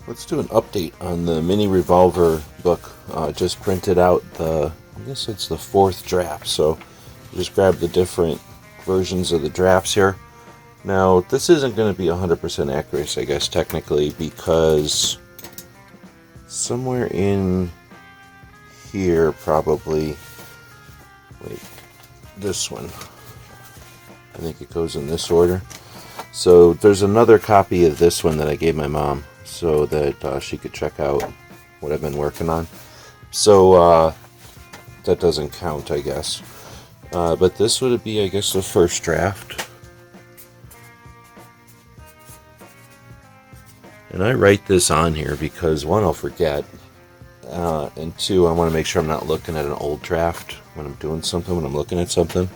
Let's do an update on the mini Revolver book. Just printed out I guess it's the fourth draft, so just grab the different versions of the drafts here. Now, this isn't going to be 100% accurate, I guess, technically, because somewhere in here, probably, wait, this one, I think it goes in this order. So there's another copy of this one that I gave my mom, so that she could check out what I've been working on. So that doesn't count, I guess. But this would be, I guess, the first draft. And I write this on here because, one, I'll forget. And two, I want to make sure I'm not looking at an old draft when I'm doing something, when I'm looking at something.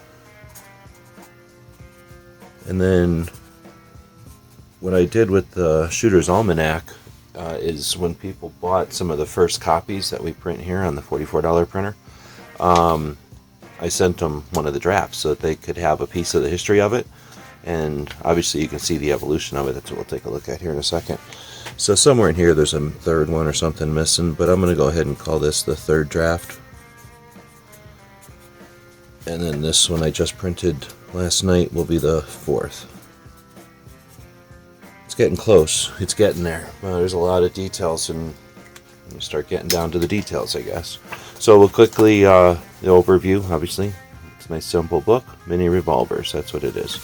And then what I did with the Shooter's Almanac is when people bought some of the first copies that we print here on the $44 printer, I sent them one of the drafts so that they could have a piece of the history of it. And obviously you can see the evolution of it. That's what we'll take a look at here in a second. So somewhere in here there's a third one or something missing, but I'm going to go ahead and call this the third draft. And then this one I just printed last night will be the fourth. It's getting close. It's getting there. There's a lot of details, and you start getting down to the details, I guess. So we'll quickly, the overview, obviously. It's a nice simple book, Mini Revolvers, that's what it is.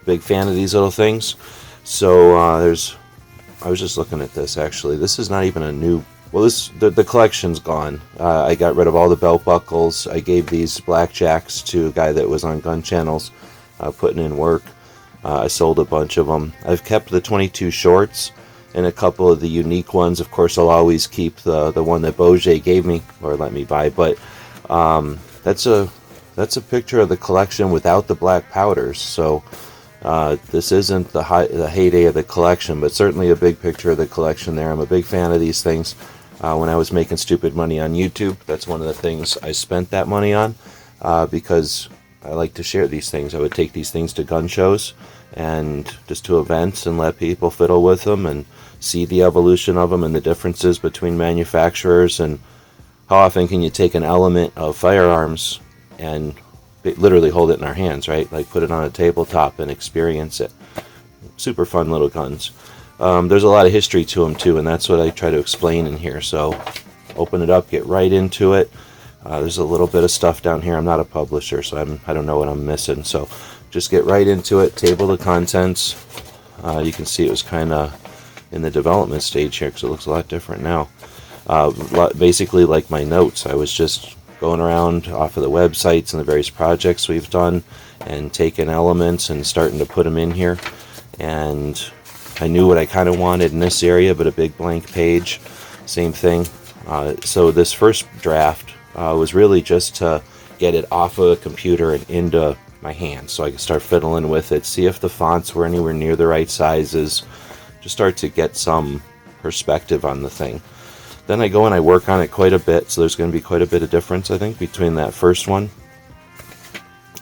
Big fan of these little things. So I was just looking at this, actually. This is not even a new, well, the collection's gone. I got rid of all the belt buckles. I gave these blackjacks to a guy that was on gun channels, putting in work. I sold a bunch of them. I've kept the 22 shorts and a couple of the unique ones. Of course, I'll always keep the one that Boje gave me or let me buy. But that's a picture of the collection without the black powders. So this isn't the heyday of the collection, but certainly a big picture of the collection there. I'm a big fan of these things. When I was making stupid money on YouTube, that's one of the things I spent that money on because I like to share these things. I would take these things to gun shows and just to events and let people fiddle with them and see the evolution of them and the differences between manufacturers, and how often can you take an element of firearms and literally hold it in our hands, right? Like put it on a tabletop and experience it. Super fun little guns. There's a lot of history to them too, and that's what I try to explain in here. So open it up, get right into it. There's a little bit of stuff down here. I'm not a publisher, so I don't know what I'm missing. So just get right into it. Table of contents. You can see it was kind of in the development stage here because it looks a lot different now. Basically like my notes. I was just going around off of the websites and the various projects we've done and taking elements and starting to put them in here. And I knew what I kind of wanted in this area, but a big blank page. Same thing. So this first draft was really just to get it off of a computer and into my hands so I could start fiddling with it, see if the fonts were anywhere near the right sizes, just start to get some perspective on the thing. Then I go and I work on it quite a bit, so there's going to be quite a bit of difference, I think, between that first one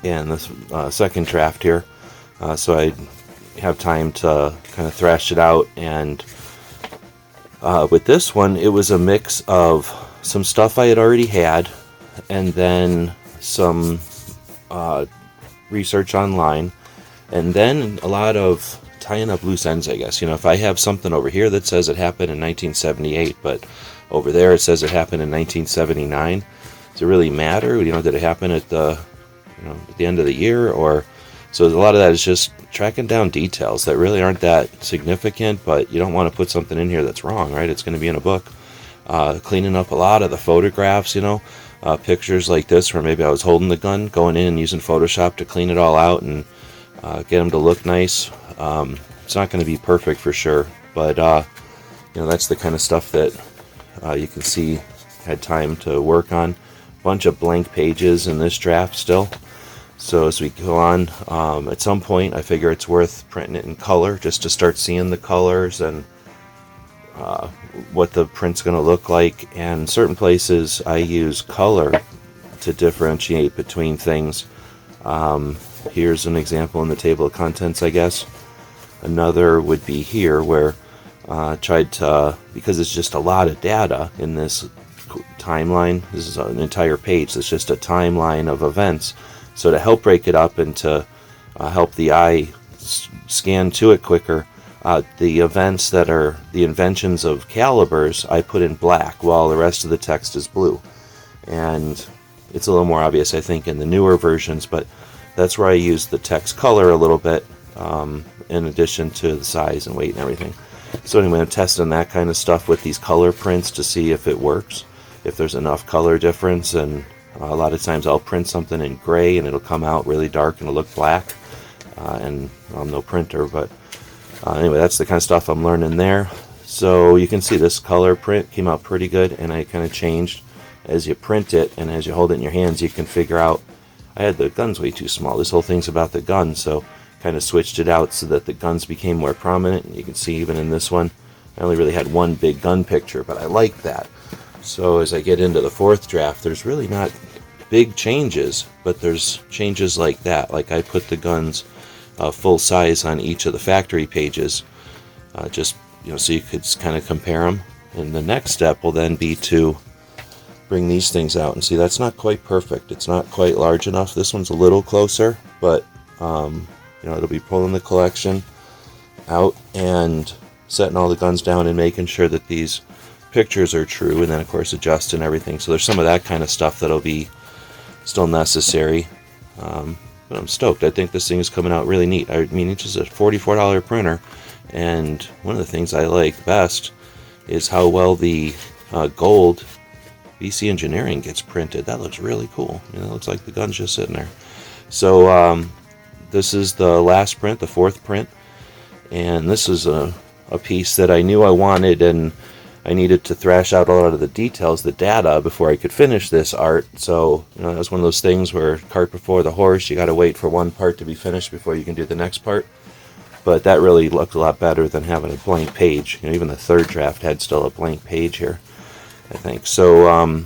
and this second draft here. So I have time to kind of thrash it out. And with this one, it was a mix of some stuff I had already had, and then some research online, and then a lot of tying up loose ends, I guess. You know, if I have something over here that says it happened in 1978, but over there it says it happened in 1979, does it really matter? You know, did it happen at the end of the year? Or so a lot of that is just tracking down details that really aren't that significant, but you don't want to put something in here that's wrong, right? It's going to be in a book. Cleaning up a lot of the photographs, pictures like this where maybe I was holding the gun, going in and using Photoshop to clean it all out and get them to look nice. It's not going to be perfect for sure, but that's the kind of stuff that you can see had time to work on. Bunch of blank pages in this draft still. So as we go on, at some point I figure it's worth printing it in color just to start seeing the colors and what the print's going to look like. And certain places I use color to differentiate between things. Here's an example in the table of contents, I guess. Another would be here where Tried to, because it's just a lot of data in this timeline. This is an entire page. It's just a timeline of events. So to help break it up and to help the eye scan to it quicker, the events that are the inventions of calibers, I put in black while the rest of the text is blue. And it's a little more obvious, I think, in the newer versions, but that's where I use the text color a little bit, in addition to the size and weight and everything. So anyway, I'm testing that kind of stuff with these color prints to see if it works, if there's enough color difference. And a lot of times I'll print something in gray and it'll come out really dark and it'll look black. And I'm no printer, but anyway, that's the kind of stuff I'm learning there. So you can see this color print came out pretty good, and I kind of changed as you print it, and as you hold it in your hands you can figure out. I had the guns way too small. This whole thing's about the gun, so kind of switched it out so that the guns became more prominent. And you can see even in this one, I only really had one big gun picture, but I like that. So as I get into the fourth draft, there's really not big changes, but there's changes like that. Like I put the guns full size on each of the factory pages, just so you could kind of compare them. And the next step will then be to bring these things out and see. That's not quite perfect. It's not quite large enough. This one's a little closer, but it'll be pulling the collection out and setting all the guns down and making sure that these pictures are true, and then of course adjusting everything. So there's some of that kind of stuff that'll be still necessary. But I'm stoked. I think this thing is coming out really neat. I mean, it's just a $44 printer, and one of the things I like best is how well the gold BC Engineering gets printed. That looks really cool. It looks like the gun's just sitting there. So this is the last print, the fourth print, and this is a piece that I knew I wanted, and I needed to thrash out a lot of the details, the data, before I could finish this art. So, it was one of those things where cart before the horse, you got to wait for one part to be finished before you can do the next part. But that really looked a lot better than having a blank page. Even the third draft had still a blank page here, I think. So,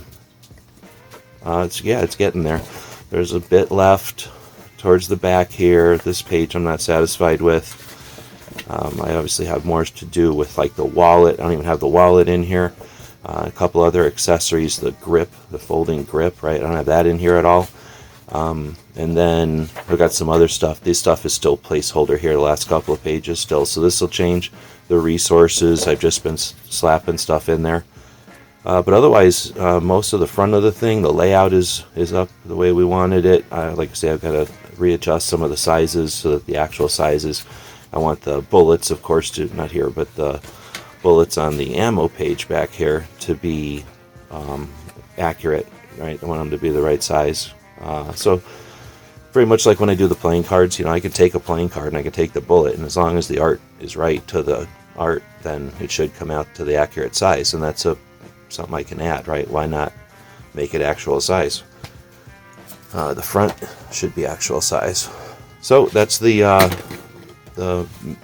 it's getting there. There's a bit left towards the back here. This page I'm not satisfied with. I obviously have more to do with like the wallet. I don't even have the wallet in here. A couple other accessories, the grip, the folding grip, right? I don't have that in here at all. And then we've got some other stuff. This stuff is still placeholder here, the last couple of pages still. So this will change. The resources, I've just been slapping stuff in there. But otherwise, most of the front of the thing, the layout is up the way we wanted it. Like I say, I've got to readjust some of the sizes so that the actual sizes. I want the bullets, of course, to not here, but the bullets on the ammo page back here to be accurate, right? I want them to be the right size. So very much like when I do the playing cards, I could take a playing card and I could take the bullet, and as long as the art is right to the art, then it should come out to the accurate size, and that's something I can add, right? Why not make it actual size? The front should be actual size. So that's the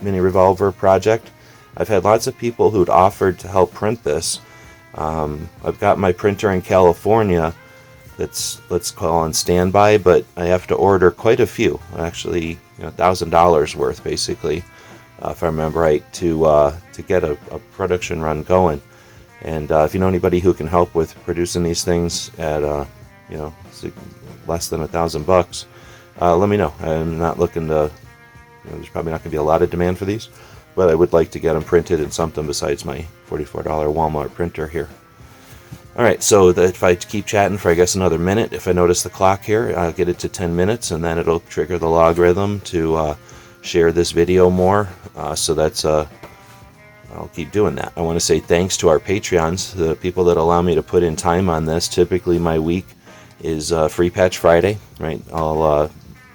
mini Revolver project. I've had lots of people who'd offered to help print this. I've got my printer in California that's, let's call on standby, but I have to order quite a few, actually $1,000 worth basically, if I remember right, to get a production run going. And if you know anybody who can help with producing these things at less than $1,000, let me know. I'm not looking to, there's probably not going to be a lot of demand for these, but I would like to get them printed in something besides my $44 Walmart printer here. Alright, so if I keep chatting for I guess another minute, if I notice the clock here, I'll get it to 10 minutes and then it'll trigger the logarithm to share this video more. So that's I'll keep doing that. I want to say thanks to our Patreons, the people that allow me to put in time on this. Typically my week is Free Patch Friday, right? I'll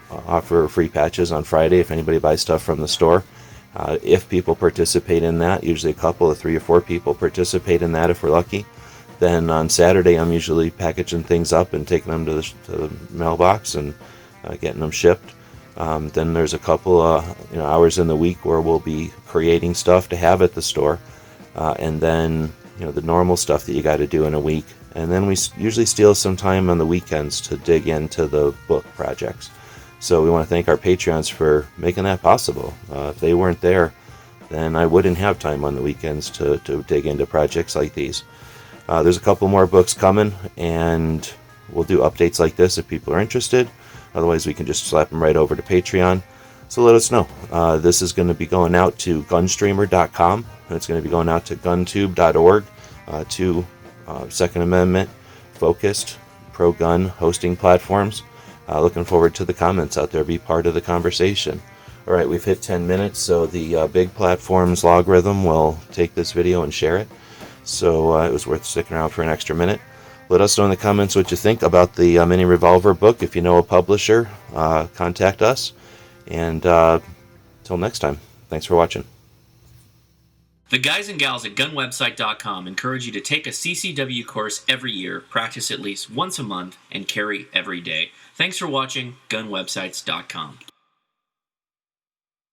offer free patches on Friday if anybody buys stuff from the store. If people participate in that, usually a couple of 3 or 4 people participate in that if we're lucky. Then on Saturday I'm usually packaging things up and taking them to the mailbox and getting them shipped. Then there's a couple hours in the week where we'll be creating stuff to have at the store, and then the normal stuff that you got to do in a week. And then we usually steal some time on the weekends to dig into the book projects. So we want to thank our Patreons for making that possible. If they weren't there, then I wouldn't have time on the weekends to dig into projects like these. There's a couple more books coming, and we'll do updates like this if people are interested. Otherwise, we can just slap them right over to Patreon. So let us know. This is going to be going out to gunstreamer.com, and it's going to be going out to guntube.org, two Second Amendment focused pro-gun hosting platforms. Looking forward to the comments out there. Be part of the conversation. All right, we've hit 10 minutes, so the big platform's logarithm will take this video and share it. So it was worth sticking around for an extra minute. Let us know in the comments what you think about the mini Revolver book. If you know a publisher, contact us. And till next time, thanks for watching. The guys and gals at gunwebsite.com encourage you to take a CCW course every year, practice at least once a month, and carry every day. Thanks for watching gunwebsites.com.